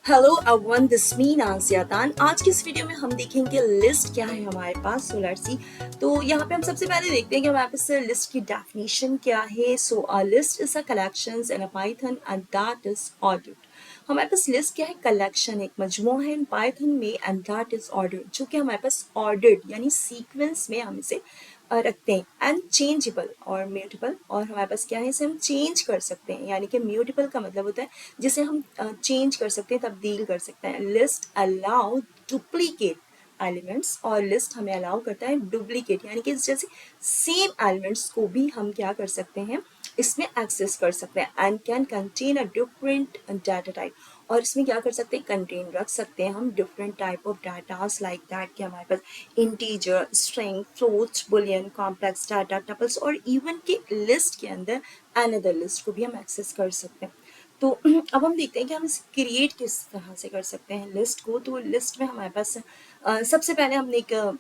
Hello everyone, this मी नाज़िया तान। आज की इस वीडियो में हम देखेंगे लिस्ट क्या है हमारे पास। So let's see. तो यहाँ पे हम सबसे पहले देखते हैं कि हमारे पास लिस्ट की डेफिनेशन क्या है। So a list is a collections in a Python and that is ordered. हमारे पास लिस्ट क्या है? कलेक्शन, एक मजमू है इन पाइथन में एंड दैट इज ऑर्डर्ड, जो कि हमारे पास ऑर्डर्ड यानी सीक्वेंस में हम इसे रखते हैं। एंड चेंजेबल और म्यूटेबल, और हमारे पास क्या है, इसे हम चेंज कर सकते हैं। यानी कि म्यूटेबल का मतलब होता है जिसे हम चेंज कर सकते हैं, तब्दील कर सकते हैं। लिस्ट अलाउ डुप्लीकेट एलिमेंट्स, और लिस्ट हमें अलाउ करता है डुप्लीकेट, यानी कि जैसे सेम एलिमेंट्स को भी हम क्या कर सकते हैं, इसमें एक्सेस कर सकते हैं। And can contain a different data type, और इसमें क्या कर सकते हैं, कंटेन रख सकते हैं हम different type of datas like that कि हमारे पास integer, string, float, boolean, complex data, tuples, और इवन के लिस्ट के अंदर अनदर लिस्ट को भी हम एक्सेस कर सकते हैं। तो अब हम देखते हैं कि हम इसे क्रिएट किस तरह से कर सकते हैं लिस्ट को। तो लिस्ट में हमारे पास सबसे पहले हमने एक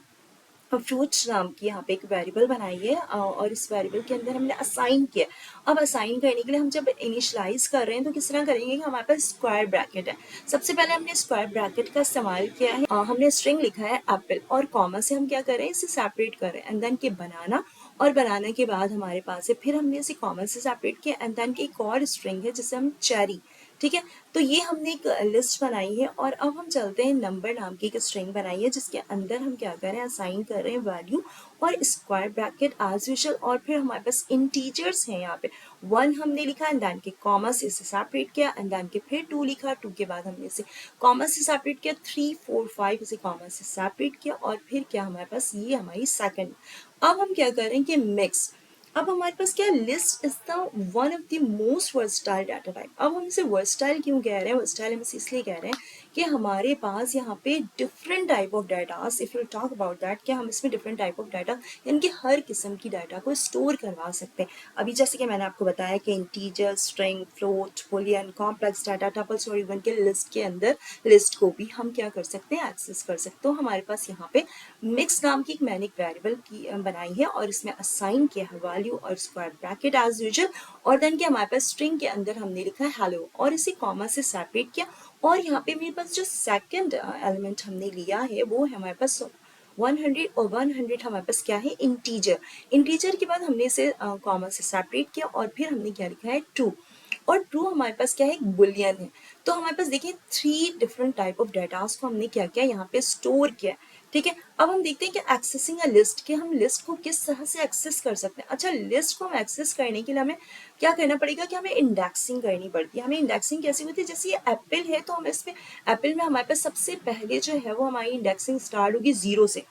फ्रूट्स नाम की यहाँ पे एक वेरिएबल बनाई है, और इस वेरिएबल के अंदर हमने असाइन किया। अब असाइन करने के लिए हम जब इनिशलाइज कर रहे हैं तो किस तरह करेंगे कि हमारे पास स्क्वायर ब्रैकेट है। सबसे पहले हमने स्क्वायर ब्रैकेट का इस्तेमाल किया है। हमने स्ट्रिंग लिखा है एप्पल, और कॉमा से हम क्या कर रहे हैं, इसे सेपरेट कर रहे हैं। एंड देन के बनाना, और बनाने के बाद हमारे पास है, फिर हमने इसे कॉमा से सेपरेट किया। एंड देन की एक और स्ट्रिंग है जिसे हम चेरी, ठीक है। तो ये हमने एक लिस्ट बनाई है। और अब हम चलते हैं, नंबर नाम की एक स्ट्रिंग बनाई है जिसके अंदर हम क्या कर रहे हैं, असाइन कर रहे हैं वैल्यू और स्क्वायर ब्रैकेट एज यूजुअल। और फिर हमारे पास इंटीजर्स हैं यहाँ पे, 1 हमने लिखा एंड देन के कॉमा से इसे सेपरेट किया। एंड देन के फिर 2 लिखा, 2 के बाद हमने इसे कॉमा से सेपरेट किया, 3 4 5 इसे कॉमा से सेपरेट किया। और फिर क्या हमारे पास, ये हमारी सेकंड। अब हम क्या कर रहे हैं कि मिक्स। अब हमारे पास क्या, list is the one of the most versatile data type. अब हम इसे वर्सटाइल क्यों कह रहे हैं, वर्सटाइल हम इसे इसलिए कह रहे हैं कि हमारे पास यहाँ पे different type of datas, if you talk about that, कि हम इसमें डिफरेंट टाइप ऑफ डाटा, यानी कि हर किस्म की डाटा को स्टोर करवा सकते हैं। अभी जैसे कि मैंने आपको बताया कि integer, string, float, boolean, complex data, tuples, और इवन के लिस्ट के अंदर लिस्ट को भी हम क्या कर सकते हैं, एक्सेस कर सकते हो। हमारे पास यहाँ पे मिक्स नाम की एक मैंने एक वेरिएबल की बनाई है, और इसमें असाइन किया है वैल्यू और स्क्वायर ब्रैकेट एज यूजुअल। और देन क्या, हमारे पास स्ट्रिंग के अंदर हमने लिखा है हेलो, और इसे कॉमा से सेपरेट किया। और यहाँ पे मेरे पास जो सेकंड एलिमेंट हमने लिया है वो है हमारे पास 100, और 100 हमारे पास क्या है, इंटीजर। इंटीजर के बाद हमने इसे कॉमा से सेपरेट किया, और फिर हमने क्या लिखा है, 2। और ट्रू हमारे पास क्या है, एक बुलियन है। तो हमारे पास देखिए 3 डिफरेंट टाइप ऑफ डाटास को हमने क्या किया, यहाँ पे स्टोर किया, ठीक है। अब हम देखते हैं कि एक्सेसिंग अ लिस्ट, कि हम लिस्ट को किस तरह से एक्सेस कर सकते हैं। अच्छा, लिस्ट को हम एक्सेस करने के लिए हमें क्या करना पड़ेगा कि हमें इंडेक्सिंग करनी पड़ती है। हमें इंडेक्सिंग कैसे होती है, जैसे ये एप्पल है तो हम इसमें एप्पल में हमारे पास सबसे पहले जो है वो हमारी इंडेक्सिंग स्टार्ट होगी 0 से।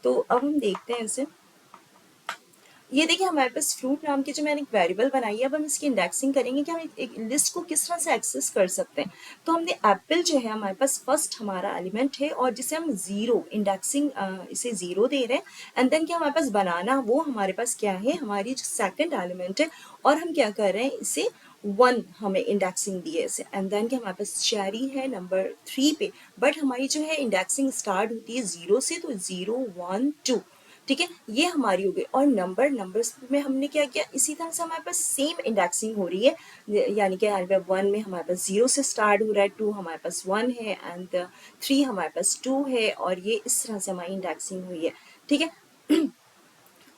तो अब हम देखते हैं इसे। ये देखिए हमारे पास फ्रूट नाम की जो मैंने एक वेरिएबल बनाई है, अब हम इसकी इंडेक्सिंग करेंगे कि हम एक लिस्ट को किस तरह से एक्सेस कर सकते हैं। तो हमने एप्पल जो है हमारे पास फर्स्ट हमारा एलिमेंट है, और जिसे हम 0 इंडेक्सिंग इसे 0 दे रहे हैं। एंड देन क्या हमारे पास बनाना, वो हमारे पास क्या है, हमारी जो सेकंड एलिमेंट है, और हम क्या कर रहे हैं, इसे 1 हमें इंडेक्सिंग दी है इसे। एंड देन क्या हमारे पास चेरी है नंबर 3 पे, बट हमारी जो है इंडेक्सिंग स्टार्ट होती है 0 से, तो 0 1 2, ठीक है। ये हमारी हो गई। और नंबर्स में हमने क्या किया, इसी तरह से हमारे पास सेम इंडेक्सिंग हो रही है। यानी कि 1 में हमारे पास 0 से स्टार्ट हो रहा है, 2 हमारे पास 1 है, एंड 3 हमारे पास 2 है, और ये इस तरह से हमारी इंडेक्सिंग हुई है, ठीक है।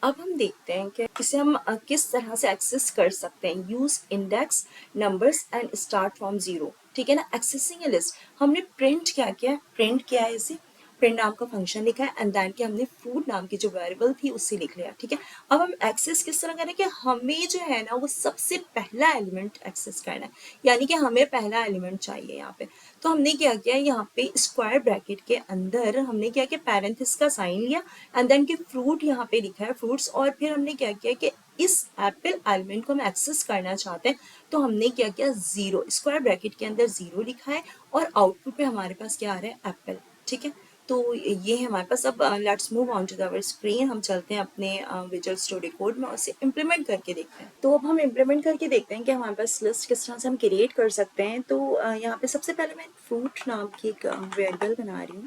अब हम देखते हैं कि इसे हम किस तरह से एक्सेस कर सकते हैं। Use index numbers and start from 0, ठीक है ना। एक्सेसिंग ए लिस्ट, हमने प्रिंट क्या किया, प्रिंट किया है इसे, प्रिंट नाम का फंक्शन लिखा है। एंड देन के हमने फ्रूट नाम की जो वेरिएबल थी उससे लिख लिया, ठीक है। अब हम एक्सेस किस तरह करें कि हमें जो है ना वो सबसे पहला एलिमेंट एक्सेस करना है, यानी कि हमें पहला एलिमेंट चाहिए यहाँ पे। तो हमने क्या किया, यहाँ पे स्क्वायर ब्रैकेट के अंदर हमने क्या किया, पैरेंथेसिस का साइन लिया। एंड देन के फ्रूट यहाँ पे लिखा है फ्रूट्स, और फिर हमने क्या किया कि इस एप्पल एलिमेंट को हम एक्सेस करना चाहते हैं। तो हमने क्या किया, 0 स्क्वायर ब्रैकेट के अंदर 0 लिखा है, और आउटपुट पे हमारे पास क्या आ रहा है, एप्पल, ठीक है। तो ये है हमारे पास। अब let's move on to the screen, हम चलते हैं अपने विजुअल स्टूडियो कोड में और इसे इम्प्लीमेंट करके देखते हैं। तो अब हम इम्प्लीमेंट करके देखते हैं कि हमारे पास लिस्ट किस तरह से हम क्रिएट कर सकते हैं। तो यहाँ पे सबसे पहले मैं फ्रूट नाम की एक वेरिएबल बना रही हूँ,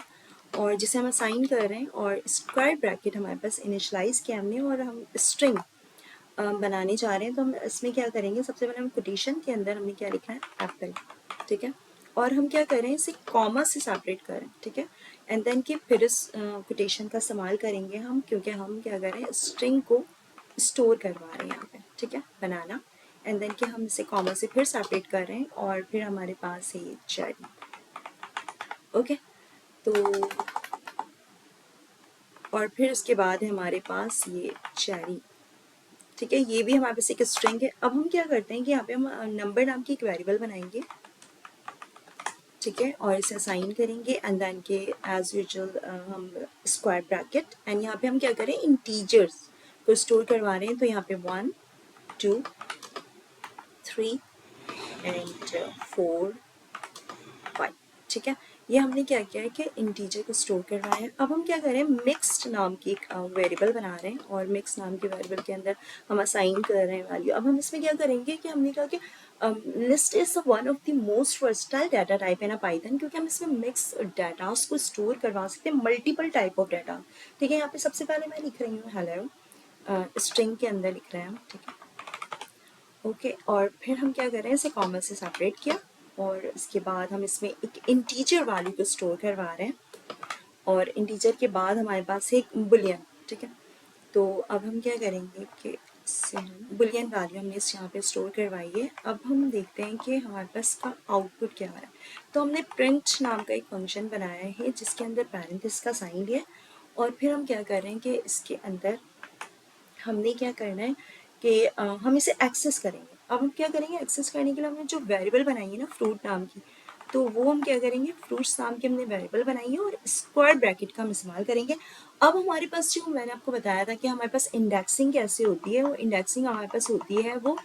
और जिसे हम असाइन कर रहे हैं, और स्क्वायर ब्रैकेट हमारे पास इनिशलाइज किया हमने, और हम स्ट्रिंग बनाने जा रहे हैं। तो हम इसमें क्या करेंगे, सबसे पहले हम कोटेशन के अंदर हमने क्या लिखा है, एप्पल, ठीक है। और हम क्या करें, इसे कॉमा से सेपरेट करें, ठीक है। एंड देन कि फिर इस कोटेशन का इस्तेमाल करेंगे हम, क्योंकि हम क्या करें, स्ट्रिंग को स्टोर करवा रहे हैं यहाँ पे, ठीक है, बनाना। एंड देन कि हम इसे कॉमा से फिर सेपरेट कर रहे हैं और फिर हमारे पास है ये चेरी। ओके, तो और फिर उसके बाद है हमारे पास ये चेरी, ठीक है। ये भी हमारे पास एक स्ट्रिंग है। अब हम क्या करते हैं कि यहाँ पे हम नंबर नाम की एक वेरिएबल बनाएंगे, ठीक है, और इसे असाइन करेंगे। एंड देन के एज यूजुअल हम स्क्वायर ब्रैकेट, एंड यहाँ पे हम क्या करें, इंटीजर्स को स्टोर करवा रहे हैं। तो यहाँ पे 1 2 3 एंड 4 5, ठीक है। ये हमने क्या किया है कि इंटीजर को स्टोर करवाया है। अब हम क्या करें, मिक्स्ड नाम की एक वेरिएबल बना रहे हैं और मिक्स नाम की वेरिएबल के अंदर हम असाइन कर रहे हैं वैल्यू। अब हम इसमें क्या करेंगे कि हमने कहा कि list is one of the most versatile data type in Python, क्योंकि हम इसमें मिक्स डाटास को स्टोर करवा सकते हैं, मल्टीपल टाइप ऑफ डाटा, ठीक है। यहाँ पे सबसे पहले मैं लिख रही हूँ हेलो, स्ट्रिंग के अंदर लिख रहे हैं हम, ठीक है, ओके। और फिर हम क्या कर रहे हैं, इसे कॉमा से सेपरेट किया और इसके बाद हम इसमें एक इंटीजर वैल्यू को स्टोर करवा रहे हैं और इंटीजर के बाद हमारे पास है एक बुलियन, ठीक है। तो अब हम क्या करेंगे कि इससे हम बुलियन वैल्यू हमने इस यहाँ पे स्टोर करवाई है। अब हम देखते हैं कि हमारे पास का आउटपुट क्या आ रहा है। तो हमने प्रिंट नाम का एक फंक्शन बनाया है जिसके अंदर पैरेंथेसिस का साइन लिया और फिर हम क्या कर रहे हैं कि इसके अंदर हमने क्या करना है कि हम इसे एक्सेस करेंगे। अब हम क्या करेंगे, एक्सेस करने के लिए हमने जो वेरिएबल बनाई है ना फ्रूट नाम की, तो वो हम क्या करेंगे, फ्रूट्स नाम की हमने वेरिएबल बनाई है और स्क्वायर ब्रैकेट का हम इस्तेमाल करेंगे। अब हमारे पास जो मैंने आपको बताया था कि हमारे पास इंडेक्सिंग कैसे होती है, वो इंडेक्सिंग हमारे पास होती है वो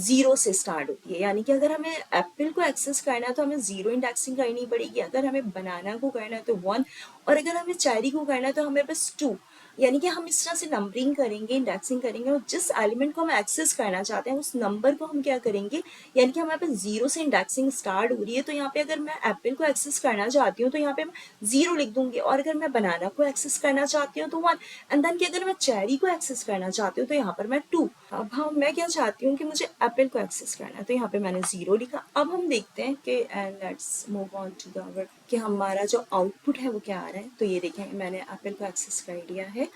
0 से स्टार्ट होती है। यानी कि अगर हमें एप्पल को एक्सेस करना है तो हमें 0 इंडेक्सिंग करनी पड़ेगी, अगर हमें बनाना को करना है तो 1, और अगर हमें चेरी को करना है तो हमें बस 2। यानी कि हम इस तरह से नंबरिंग करेंगे, इंडेक्सिंग करेंगे और जिस एलिमेंट को हम एक्सेस करना चाहते हैं उस नंबर को हम क्या करेंगे, यानी कि हमारे पास 0 से इंडेक्सिंग स्टार्ट हो रही है तो यहाँ पे अगर मैं एप्पल को एक्सेस करना चाहती हूँ तो यहाँ पे मैं 0 लिख दूंगी, और अगर मैं बनाना को एक्सेस करना चाहती हूँ तो 1। एंड देन कि अगर मैं चेरी को एक्सेस करना चाहती हूँ तो यहाँ पर मैं 2। अब हम मैं क्या चाहती हूँ कि मुझे एप्पल को एक्सेस करना है तो यहाँ पे मैंने 0 लिखा। अब हम देखते हैं कि and let's move on to the कि हमारा जो आउटपुट है वो क्या आ रहा है। तो ये देखें मैंने एप्पल को एक्सेस कर लिया है।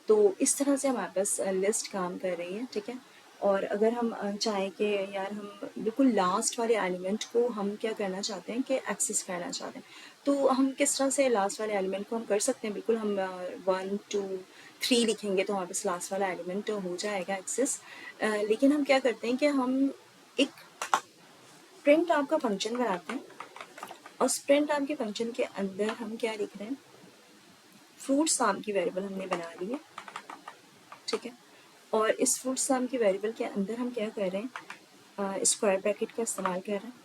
तो इस तरह से हमारे पास लिस्ट काम कर रही है, ठीक है। और अगर हम चाहें कि यार हम बिल्कुल लास्ट वाले एलिमेंट को हम क्या करना चाहते हैं कि एक्सेस करना चाहते हैं, तो हम किस तरह से लास्ट वाले एलिमेंट को हम कर सकते हैं। बिल्कुल हम 1 2 3 लिखेंगे तो हमारे पास लास्ट वाला एलिमेंट हो जाएगा एक्सेस। लेकिन हम क्या करते हैं कि हम एक प्रिंट नाम का फंक्शन बनाते हैं और उस प्रिंट नाम के फंक्शन के अंदर हम क्या लिख रहे हैं, फ्रूट्स नाम की वेरिएबल हमने बना ली है, ठीक है। और इस फ्रूट्स नाम की वेरिएबल के अंदर हम क्या कर रहे हैं, स्क्वायर ब्रैकेट का इस्तेमाल कर रहे हैं।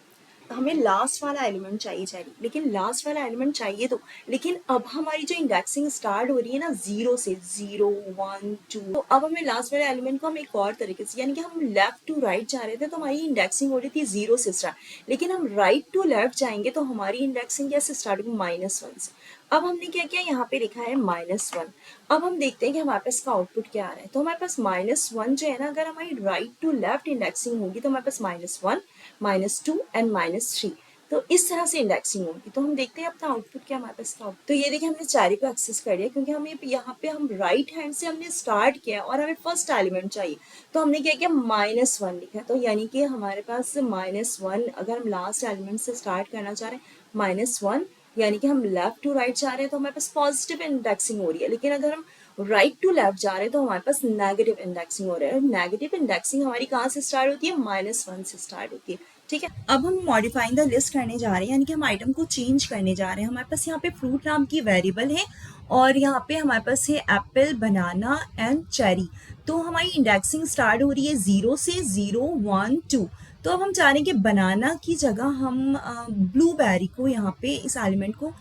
हमें लास्ट वाला एलिमेंट चाहिए, लेकिन लास्ट वाला एलिमेंट चाहिए तो, लेकिन अब हमारी जो इंडेक्सिंग स्टार्ट हो रही है ना 0 से, 0 1 2, तो अब हमें लास्ट वाले एलिमेंट को हम एक और तरीके से, यानी कि हम लेफ्ट टू राइट जा रहे थे तो हमारी इंडेक्सिंग हो रही थी 0 से स्टार्ट, लेकिन हम राइट टू लेफ्ट जाएंगे तो हमारी इंडेक्सिंग कैसे स्टार्ट होगी, -1 से। अब हमने क्या किया, यहाँ पे लिखा है -1। अब हम देखते हैं कि हमारे पास का आउटपुट क्या आ रहा है। तो हमारे पास -1 जो है ना, अगर हमारी राइट टू लेफ्ट इंडेक्सिंग होगी तो हमारे पास -1 -2 एंड -3, तो इस तरह से इंडेक्सिंग होगी। तो हम देखते हैं अपना आउटपुट क्या हमारे पास का। तो ये देखिए हमने चारी को एक्सेस कर लिया क्योंकि हमें यहाँ पे हम राइट हैंड से हमने स्टार्ट किया और हमें फर्स्ट एलिमेंट चाहिए। तो हमने क्या किया, -1 लिखा। तो यानी कि हमारे पास -1, अगर हम लास्ट एलिमेंट से स्टार्ट करना चाह रहे हैं -1, यानी कि हम लेफ्ट टू राइट जा रहे हैं तो हमारे पास पॉजिटिव इंडेक्सिंग हो रही है। लेकिन अगर हम राइट टू लेफ्ट जा रहे हैं तो हमारे पास नेगेटिव इंडेक्सिंग हो रहा है। नेगेटिव इंडेक्सिंग हमारी कहाँ से स्टार्ट होती है, -1 से स्टार्ट होती है, ठीक है। अब हम मॉडिफाइंग द लिस्ट करने जा रहे हैं, यानी कि हम आइटम को चेंज करने जा रहे हैं। हमारे पास यहाँ पे फ्रूट नाम की वेरिएबल है और यहाँ पे हमारे पास है एप्पल, बनाना एंड चेरी। तो हमारी इंडेक्सिंग स्टार्ट हो रही है 0 से, 0 1 2। तो अब हम चाह रहे हैं कि बनाना की जगह हम ब्लूबेरी को यहाँ पे, इस एलिमेंट को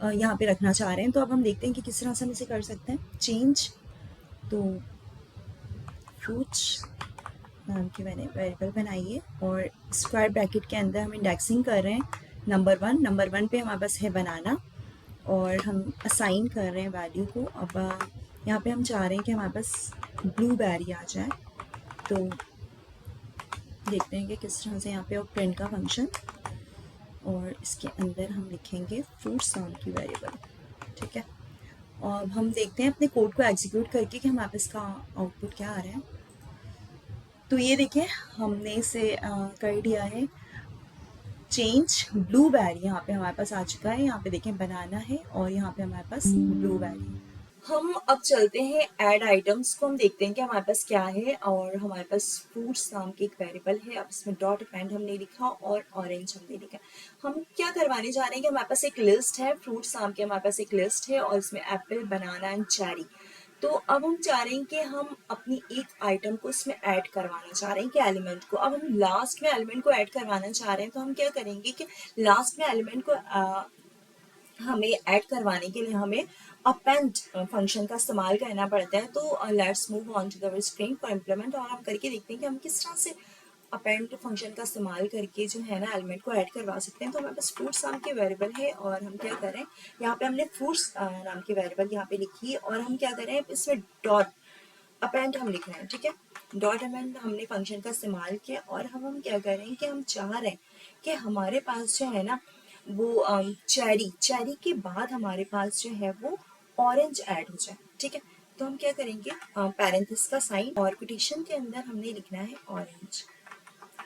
यहाँ पे रखना चाह रहे हैं। तो अब हम देखते हैं कि किस तरह से हम इसे कर सकते हैं चेंज। तो फ्रूट्स नाम की मैंने वेरिएबल बनाई है और स्क्वायर ब्रैकेट के अंदर हम इंडेक्सिंग कर रहे हैं नंबर 1 पे हमारे पास है बनाना और हम असाइन कर रहे हैं वैल्यू को। अब यहाँ पे हम चाह रहे हैं कि हमारे पास ब्लूबेरी आ जाए। तो देखते हैं कि किस तरह से यहाँ पे प्रिंट का फंक्शन और इसके अंदर हम लिखेंगे फ्रूट्स नाम की वेरिएबल। ठीक है, और हम देखते हैं अपने कोड को एग्जीक्यूट करके कि हमारे पास इसका आउटपुट क्या आ रहा है। तो ये देखें, हमने इसे कर दिया है चेंज ब्लूबेरी। यहाँ पे हमारे पास आ चुका है, यहाँ पे देखें बनाना है और यहाँ पे हमारे पास ब्लूबेरी। हम अब चलते हैं ऐड आइटम्स को, हम देखते हैं कि हमारे पास क्या है। और हमारे पास फ्रूट्स नाम की एक वेरिएबल है, अब इसमें डॉट अपेंड हमने लिखा और ऑरेंज हमने लिखा। हम क्या करवाने जा रहे हैं कि हमारे पास एक लिस्ट है, फ्रूट्स नाम की हमारे पास एक लिस्ट है और इसमें एप्पल, बनाना एंड चेरी। तो अब हम चाह रहे हैं कि हम अपनी एक आइटम को इसमें ऐड करवाना चाह रहे हैं कि एलिमेंट को, अब हम लास्ट में एलिमेंट को ऐड करवाना चाह रहे हैं। तो हम क्या करेंगे कि लास्ट में एलिमेंट को हमें ऐड करवाने के लिए हमें अपेंड फंक्शन का इस्तेमाल करना पड़ता है। तो let's move on to the screen for implement, और हम करके देखते हैं कि हम किस तरह से अपेंड फंक्शन का इस्तेमाल करके जो है ना एलिमेंट को ऐड करवा सकते हैं। तो हमारे पास फ्रूट्स नाम की वेरिएबल है और हम क्या करें, यहाँ पे हमने फ्रूट्स नाम की वेरिएबल यहाँ पे लिखी और हम क्या करें इसमें डॉट अपेंड हम लिख रहे हैं। ठीक है, डॉट अपेंड हमने फंक्शन का इस्तेमाल किया और हम क्या करें कि हम चाह रहे हैं कि हमारे पास जो है ना वो चेरी, चेरी के बाद हमारे पास जो है वो ऑरेंज ऐड हो जाए। ठीक है, तो हम क्या करेंगे पैरेंथेसिस का साइन और कोटेशन के अंदर हमने लिखना है ऑरेंज।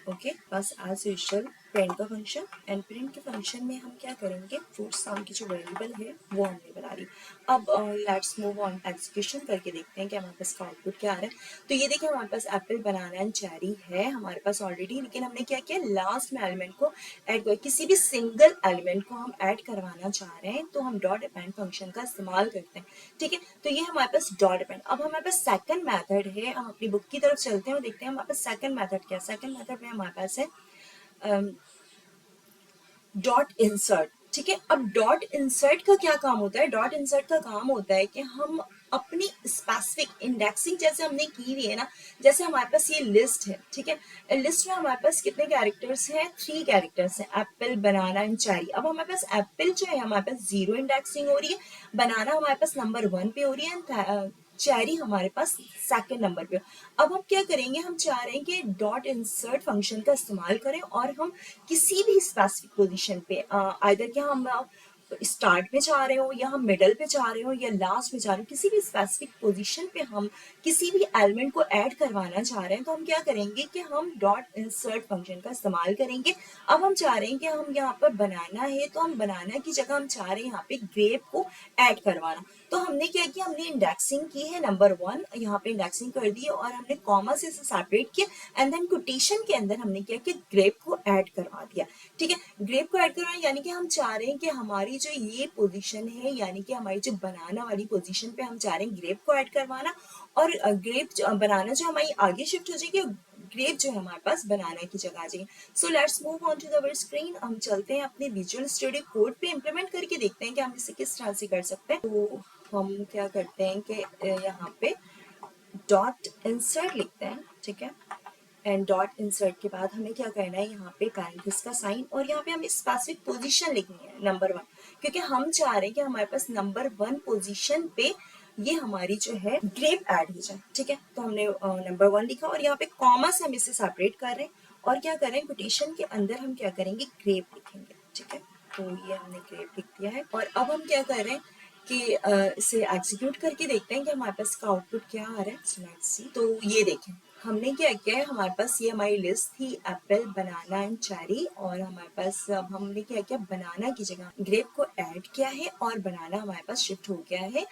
ओके, बस एज यूजुअल प्रिंट का फंक्शन, एंड प्रिंट के फंक्शन में हम क्या करेंगे फ्रूट्स नाम की जो वेरिएबल है वो हमने बना ली। अब लेट्स मूव ऑन एग्जीक्यूशन करके देखते हैं कि हमारे पास का आउटपुट क्या आ रहा है। तो ये देखिए हमारे पास एप्पल, बनाना एंड चेरी है हमारे पास ऑलरेडी, लेकिन हमने क्या किया लास्ट में एलिमेंट को ऐड किया, किसी भी सिंगल एलिमेंट को हम ऐड करवाना चाह रहे हैं तो हम डॉट अपेंड फंक्शन का इस्तेमाल करते हैं। ठीक है, तो ये हमारे पास डॉट अपेंड। अब हमारे पास सेकंड मेथड है, हम अपनी बुक की तरफ चलते हैं और देखते हैं हमारे पास सेकंड मेथड क्या है। सेकंड मेथड में हमारे पास है डॉट इंसर्ट। ठीक है, अब डॉट इंसर्ट का क्या काम होता है, डॉट इंसर्ट का काम होता है कि हम अपनी स्पेसिफिक इंडेक्सिंग जैसे हमने की हुई है ना, जैसे हमारे पास ये लिस्ट है। ठीक है, लिस्ट में हमारे पास कितने कैरेक्टर्स हैं, 3 कैरेक्टर्स हैं, एप्पल, बनाना एंड चेरी। अब हमारे पास एप्पल जो है हमारे पास 0 इंडेक्सिंग हो रही है, बनाना हमारे पास नंबर 1 पे हो रही है, चेरी हमारे पास सेकंड नंबर पे। अब हम क्या करेंगे, हम चाह रहे हैं कि डॉट इंसर्ट फंक्शन का इस्तेमाल करें और हम किसी भी स्पेसिफिक पोजीशन पे आइदर क्या हम स्टार्ट में चाह रहे हो या हम मिडल पे चाह रहे हो या लास्ट में चाह रहे हो, किसी भी स्पेसिफिक पोजीशन पे हम किसी भी एलिमेंट को ऐड करवाना चाह रहे हैं तो हम क्या करेंगे कि हम डॉट इंसर्ट फंक्शन का इस्तेमाल करेंगे। अब हम चाह रहे हैं कि हम यहाँ पर बनाना है तो हम बनाना की जगह हम चाह रहे हैं यहाँ पे ग्रेप को ऐड करवाना। तो हमने क्या किया, हमने इंडेक्सिंग की है नंबर 1, यहाँ पे इंडेक्सिंग कर दी और हमने कॉमा से इसे सेपरेट किया एंड देन कोटेशन के अंदर हमने क्या कि ग्रेप को ऐड करवा दिया। ठीक है, ग्रेप को ऐड करवाना यानी कि हम चाह रहे हैं कि हमारी जो ये पोजीशन है यानी कि हमारी जो बनाना वाली पोजीशन पे हम चाह रहे हैं ग्रेप को ऐड करवाना और ग्रेप बनाना जो हमारी आगे शिफ्ट हो जाएगी, ग्रेप जो है हमारे पास बनाना की जगह आ जाएगी। So let's move on to the screen, हम चलते हैं अपने विजुअल स्टूडियो कोड पे इम्प्लीमेंट करके देखते हैं कि हम इसे किस तरह से कर सकते हैं। तो हम क्या करते हैं कि यहाँ पे डॉट इंसर्ट लिखते हैं। ठीक है, एंड डॉट इंसर्ट के बाद हमें क्या करना है, यहाँ पे पैरेंथेसिस का साइन और यहाँ पे हमें स्पेसिफिक पोजीशन लिखनी है नंबर 1, क्योंकि हम चाह रहे हैं कि हमारे पास नंबर 1 पोजीशन पे ये हमारी जो है ग्रेप ऐड हो जाए। ठीक है, तो हमने नंबर 1 लिखा और यहाँ पे कॉमा से हम इसे सेपरेट कर रहे हैं और क्या कर रहे हैं कोटेशन के अंदर हम क्या करेंगे ग्रेप लिखेंगे। ठीक है, तो ये हमने ग्रेप लिख दिया है और अब हम क्या कर रहे हैं कि इसे एग्जीक्यूट करके देखते हैं कि हमारे पास का आउटपुट क्या आ रहा है। लेट्स सी, तो ये देखें हमने क्या किया है, हमारे पास ये हमारी लिस्ट थी एप्पल, बनाना एंड चेरी और हमारे पास अब हमने क्या किया बनाना की जगह ग्रेप को ऐड किया है और बनाना हमारे पास शिफ्ट हो गया है।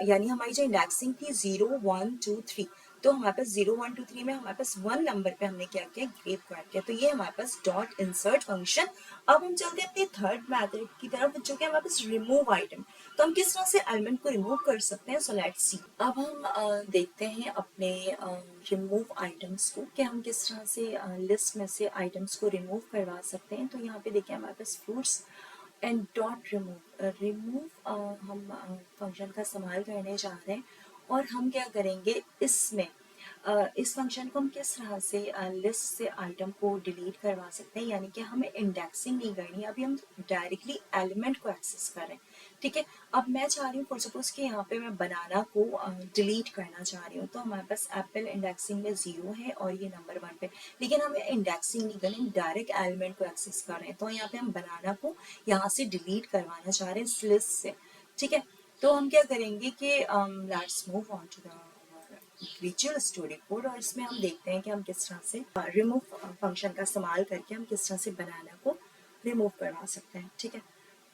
यानी हमारी जो इंडेक्सिंग थी 0 1 2 3, तो हमारे पास 0 1 2 3 में हमारे पास 1 नंबर पे हमने क्या किया ग्रेप को ऐड किया। तो ये हमारे पास डॉट इंसर्ट फंक्शन। अब हम चलते हैं अपने थर्ड मेथड की तरफ जो कि हमारे पास रिमूव आइटम। तो हम किस तरह से एलिमेंट को रिमूव कर सकते हैं, सो लेट्स सी। अब हम देखते हैं अपने रिमूव आइटम्स को कि हम किस तरह से लिस्ट में से आइटम्स को रिमूव करवा सकते हैं। तो यहाँ पे देखिए हमारे पास fruits and dot remove, remove हम फंक्शन का इस्तेमाल करने जा रहे हैं और हम क्या करेंगे इसमें इस फंक्शन को हम किस तरह से लिस्ट से आइटम को डिलीट करवा सकते हैं, यानी कि हमें इंडेक्सिंग नहीं करनी, अभी हम डायरेक्टली एलिमेंट को एक्सेस कर रहे हैं। ठीक है। अब मैं चाह रही हूँ फॉर सपोज कि यहाँ पे मैं बनाना को डिलीट करना चाह रही हूँ, तो हमारे पास एप्पल इंडेक्सिंग में 0 है और ये नंबर 1 पे, लेकिन हमें इंडेक्सिंग नहीं करनी, डायरेक्ट एलिमेंट को एक्सेस कर रहे हैं, तो यहाँ पे हम बनाना को यहाँ से डिलीट करवाना चाह रहे हैं इस लिस्ट से। ठीक है, तो हम क्या करेंगे कि let's move on to the visual story code, और इसमें हम देखते हैं कि हम किस तरह से रिमूव फंक्शन का इस्तेमाल करके हम किस तरह से बनाना को रिमूव करवा सकते हैं। ठीक है,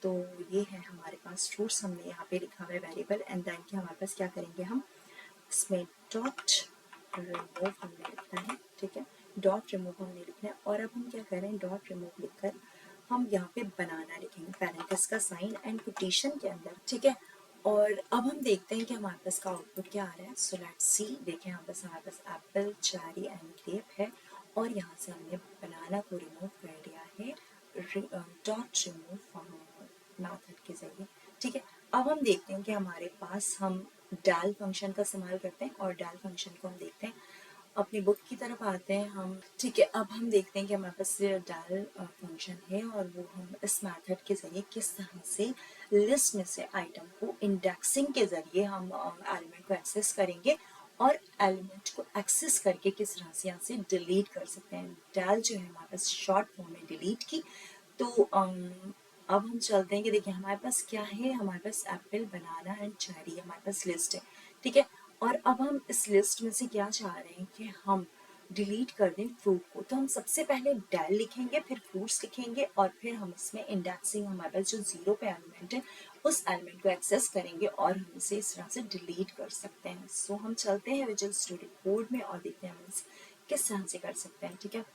तो ये है हमारे पास फ्रूट्स, हमने यहाँ पे लिखा हुआ है वेरिएबल, एंड देन कि हमारे पास क्या करेंगे हम इसमें डॉट रिमूव हमने लिखना है। ठीक है, डॉट रिमूव हमने लिखना है, और अब हम क्या करें, डॉट रिमूव लिखकर हम यहाँ पे बनाना लिखेंगे पैरेंथेसिस का साइन एंड कोटेशन के अंदर। ठीक है, और अब हम देखते हैं कि हमारे पास का आउटपुट क्या आ रहा है। सो लेट्स सी, देखें यहाँ पर हमारे पास एप्पल, चेरी एंड ग्रेप है, और यहाँ से हमने बनाना को रिमूव कर दिया है डॉट रिमूव मेथड के जरिए। ठीक है, अब हम देखते हैं कि हमारे पास हम डाल फंक्शन का इस्तेमाल करते हैं, और डाल फंक्शन को हम देखते हैं, अपनी बुक की तरफ आते हैं हम। ठीक है, अब हम देखते हैं कि हमारे पास डाल फंक्शन है, और वो हम इस मेथड के जरिए किस तरह से लिस्ट में से आइटम को इंडेक्सिंग के जरिए हम एलिमेंट को एक्सेस करेंगे, और एलिमेंट को एक्सेस करके किस तरह से यहाँ से डिलीट कर सकते हैं। डाल जो है हमारे पास शॉर्ट फॉर्म में डिलीट की। तो अब हम चलते हैं कि देखिए हमारे पास क्या है, हमारे पास एप्पल, बनाना एंड चेरी हमारे पास लिस्ट है। ठीक है, और अब हम इस लिस्ट में से क्या चाह रहे हैं कि हम डिलीट कर दें फ्रूट को, तो हम सबसे पहले डेल लिखेंगे, फिर फ्रूट्स लिखेंगे, और फिर हम इसमें इंडेक्सिंग हमारे पास जो 0 पे एलिमेंट है उस एलिमेंट को एक्सेस करेंगे, और हम इसे इस तरह से डिलीट कर सकते हैं। सो हम चलते हैं विजुअल स्टूडियो कोड में और देखते हैं हम इसे किस तरह से कर सकते हैं। ठीक है,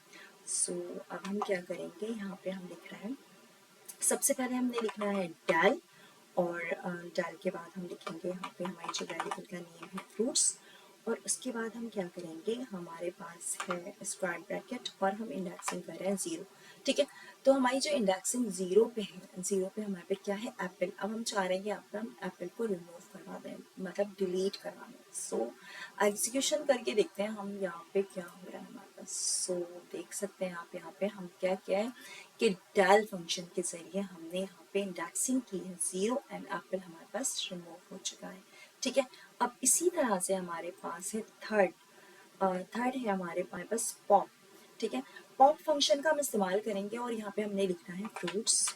सो अब हम क्या करेंगे, यहाँ पे हम लिख रहे हैं, सबसे पहले हमने लिखना है डेल, और डेल के बाद हम लिखेंगे यहाँ पे हमारी जो वेरिएबल का नेम है फ्रूट्स, और उसके बाद हम क्या करेंगे, हमारे पास है स्क्वायर ब्रैकेट, और हम इंडेक्सिंग कर रहे हैं 0। ठीक है, तो हमारी जो इंडेक्सिंग 0 पे है, 0 पे हमारे पे क्या है एप्पल, अब हम चाह रहे हैं कि आप हम एप्पल को रिमूव करवा दें, मतलब डिलीट करवा दें। सो एग्जीक्यूशन करके देखते हैं हम यहाँ पे क्या हो रहा है हमारे पास। सो देख सकते हैं आप यहाँ पे हम क्या क्या है कि डेल फंक्शन के जरिए हमने यहाँ पे इंडेक्सिंग की है 0, एंड एप्पल हमारे पास रिमूव हो चुका है। ठीक है, अब इसी तरह से हमारे पास है थर्ड है हमारे पास पॉप। ठीक है, पॉप फंक्शन का हम इस्तेमाल करेंगे, और यहाँ पे हमने लिखना है फ्रूट्स।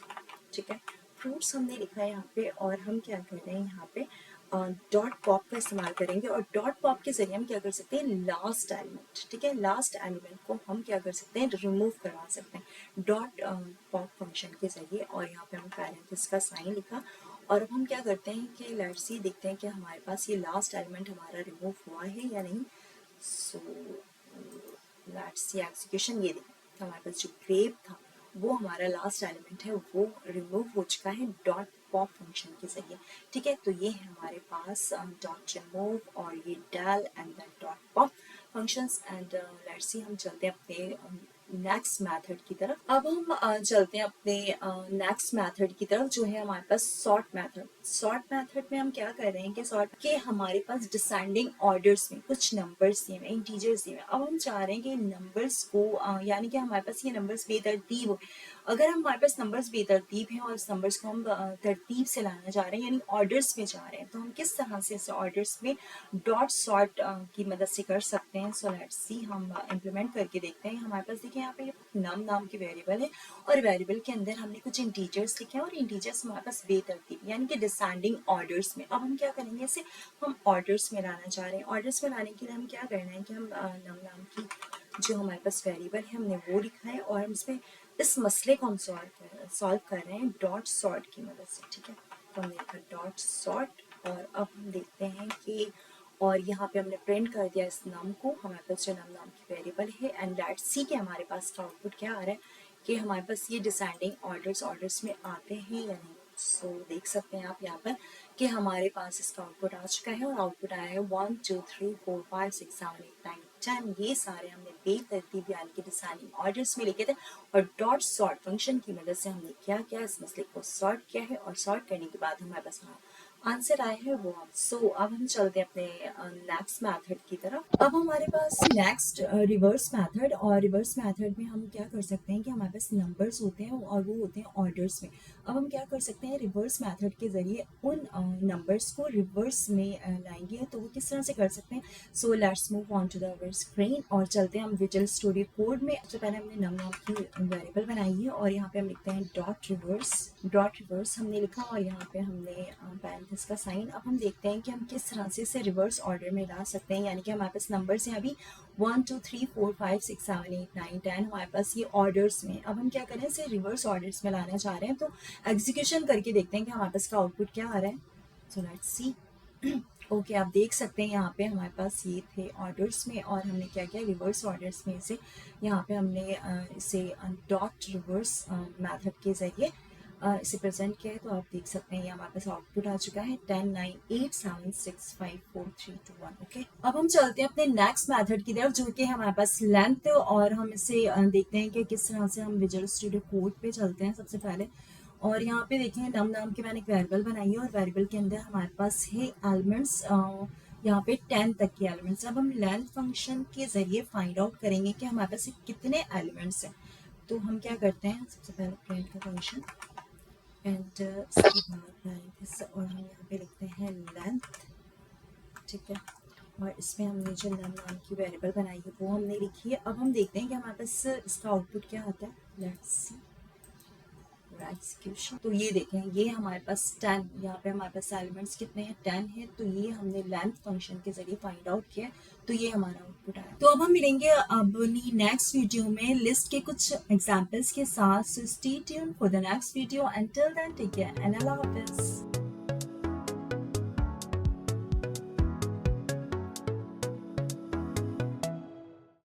ठीक है, फ्रूट्स हमने लिखा है यहाँ पे, और हम क्या कर रहे हैं यहाँ पे डॉट पॉप का इस्तेमाल करेंगे, और डॉट पॉप के जरिए हम क्या कर सकते हैं, लास्ट एलिमेंट। ठीक है, लास्ट एलिमेंट को हम क्या कर सकते हैं, रिमूव करवा सकते हैं डॉट पॉप फंक्शन के जरिए, और यहाँ पे हम पैरेंथेसिस का साइन लिखा, और अब हम क्या करते हैं कि लेट्स सी, देखते हैं कि हमारे पास ये लास्ट एलिमेंट हमारा रिमूव हुआ है या नहीं। सो लेट्स सी एग्जीक्यूशन, ये देखिए हमारे पास जो ग्रेप था वो हमारा लास्ट एलिमेंट है, वो रिमूव हो चुका है डॉट पॉप फंक्शन के जरिए। ठीक है, तो ये है हमारे पास डॉट रिमूव, और ये del and then dot pop functions, and let's see, हम चलते हैं अपने नेक्स्ट मेथड की तरफ। अब हम चलते हैं अपने नेक्स्ट मेथड की तरफ, जो है हमारे पास सॉर्ट मेथड। सॉर्ट मेथड में हम क्या कर रहे हैं कि सॉर्ट के हमारे पास डिसेंडिंग ऑर्डर्स में कुछ नंबर्स दिए हुए हैं, इंटीजर्स दिए हुए हैं। अब हम चाह रहे हैं कि नंबर्स को यानी कि हमारे पास ये नंबर्स बेतरतीब हो। अगर हमारे पास नंबर्स बेतरतीब हैं और इस नंबर्स को हम तरतीब से लाना चाह रहे हैं, यानी ऑर्डर्स में जा रहे हैं, तो हम किस तरह से इस ऑर्डर्स में डॉट सॉर्ट की मदद से कर सकते हैं। सो लेट्स सी, हम इम्प्लीमेंट करके देखते हैं। हमारे पास देखिए यहाँ पे नम नाम की वेरिएबल है, और वेरिएबल के अंदर हमने कुछ इंटीजर्स लिखे हैं, और इंटीजर्स हमारे पास बेतरतीब यानी कि डिसेंडिंग ऑर्डर्स में। अब हम क्या करेंगे, इसे हम ऑर्डर्स में लाना चाह रहे हैं। ऑर्डर्स में लाने के लिए हम क्या करना है कि हम नम नाम की जो हमारे पास वेरिएबल है हमने वो लिखा है, और हम इसमें इस मसले को हम सॉल्व कर रहे हैं डॉट सॉर्ट की मदद से। ठीक है, तो हमने लिखा डॉट सॉर्ट, और अब हम देखते हैं कि, और यहाँ पे हमने प्रिंट कर दिया इस नाम को, हमारे पास जो नाम की वेरिएबल है, एंड लेट्स सी कि हमारे पास आउटपुट क्या आ रहा है कि हमारे पास ये डिसेंडिंग ऑर्डर्स में आते हैं या नहीं। सो देख सकते हैं आप यहाँ पर कि हमारे पास इसका आउटपुट आ चुका है, और आउटपुट आया है 1 2 3 4 5 6 7 8 9 10। ये सारे हमने बेतरतीब यानी कि डिसेंडिंग ऑर्डर्स में लिखे थे, और डॉट सॉर्ट फंक्शन की मदद से हमने क्या किया, इस मसले को सॉर्ट किया है, और सॉर्ट करने के बाद हमारे पास आंसर आया है वो। सो अब हम चलते हैं अपने नेक्स्ट मेथड की तरफ। अब हमारे पास नेक्स्ट रिवर्स मेथड, और रिवर्स मेथड में हम क्या कर सकते हैं कि हमारे पास नंबर्स होते हैं और वो होते हैं ऑर्डर्स में। अब हम क्या कर सकते हैं, रिवर्स मेथड के ज़रिए उन नंबर्स को रिवर्स में लाएंगे। तो वो किस तरह से कर सकते हैं? So let's move on to the our screen और चलते हैं हम विजुअल स्टूडियो कोड में। सबसे पहले हमने नम नाम की वेरिएबल बनाई है और यहाँ पे हम लिखते हैं डॉट रिवर्स। डॉट रिवर्स हमने लिखा और यहाँ पे हमने पैरेंथेसिस का साइन। अब हम देखते हैं कि हम किस तरह से इसे रिवर्स ऑर्डर में ला सकते हैं, यानी कि हमारे पास नंबर्स हैं अभी 1 2 3 4 5 6 7 8 9 10 हमारे पास ये ऑर्डर्स में। अब हम क्या करें, इसे रिवर्स ऑर्डर्स में लाना चाह रहे हैं। तो एग्जीक्यूशन करके देखते हैं कि हमारे पास का आउटपुट क्या आ रहा है। So let's see. ओके आप देख सकते हैं यहाँ पे हमारे पास ये थे ऑर्डर्स में और हमने क्या किया, रिवर्स ऑर्डर्स में इसे यहाँ पे हमने इसे डॉट रिवर्स मेथड के ज़रिए इसे प्रेजेंट किया है। तो आप देख सकते हैं ये हमारे पास आउटपुट आ चुका है 10 9 8 7 6 5 4 3 2 1। ओके अब हम चलते हैं अपने नेक्स्ट मेथड की तरफ जो कि हमारे पास लेंथ, और हम इसे देखते हैं कि किस तरह से हम विजुअल स्टूडियो कोड पे चलते हैं सबसे पहले। और यहाँ पे देखें नम नाम की मैंने एक वेरिएबल बनाई है और वेरिएबल के अंदर हमारे पास है एलिमेंट्स, यहाँ पे 10 तक के एलिमेंट्स। अब हम लेंथ फंक्शन के ज़रिए फाइंड आउट करेंगे कि हमारे पास कितने एलिमेंट्स हैं। तो हम क्या करते हैं, सबसे पहले प्रिंट का फंक्शन एंड उसके बाद parenthesis और हम यहाँ पे लिखते हैं लेंथ, ठीक है। और इसमें हमने जो नम नाम की वेरिएबल बनाई है वो हमने लिखी है। अब हम देखते हैं कि हमारे पास इसका आउटपुट क्या आता है। Let's see execution. तो ये देखें ये हमारे पास 10, यहाँ पे हमारे पास एलिमेंट्स कितने हैं, 10 है। तो ये हमने लेंथ फंक्शन के जरिए फाइंड आउट किया, तो ये हमारा आउटपुट आया। तो अब हम मिलेंगे अपनी नेक्स्ट वीडियो में लिस्ट के कुछ एग्जांपल्स के साथ। So stay tuned for the next video, until then take care and अल्लाह हाफिज।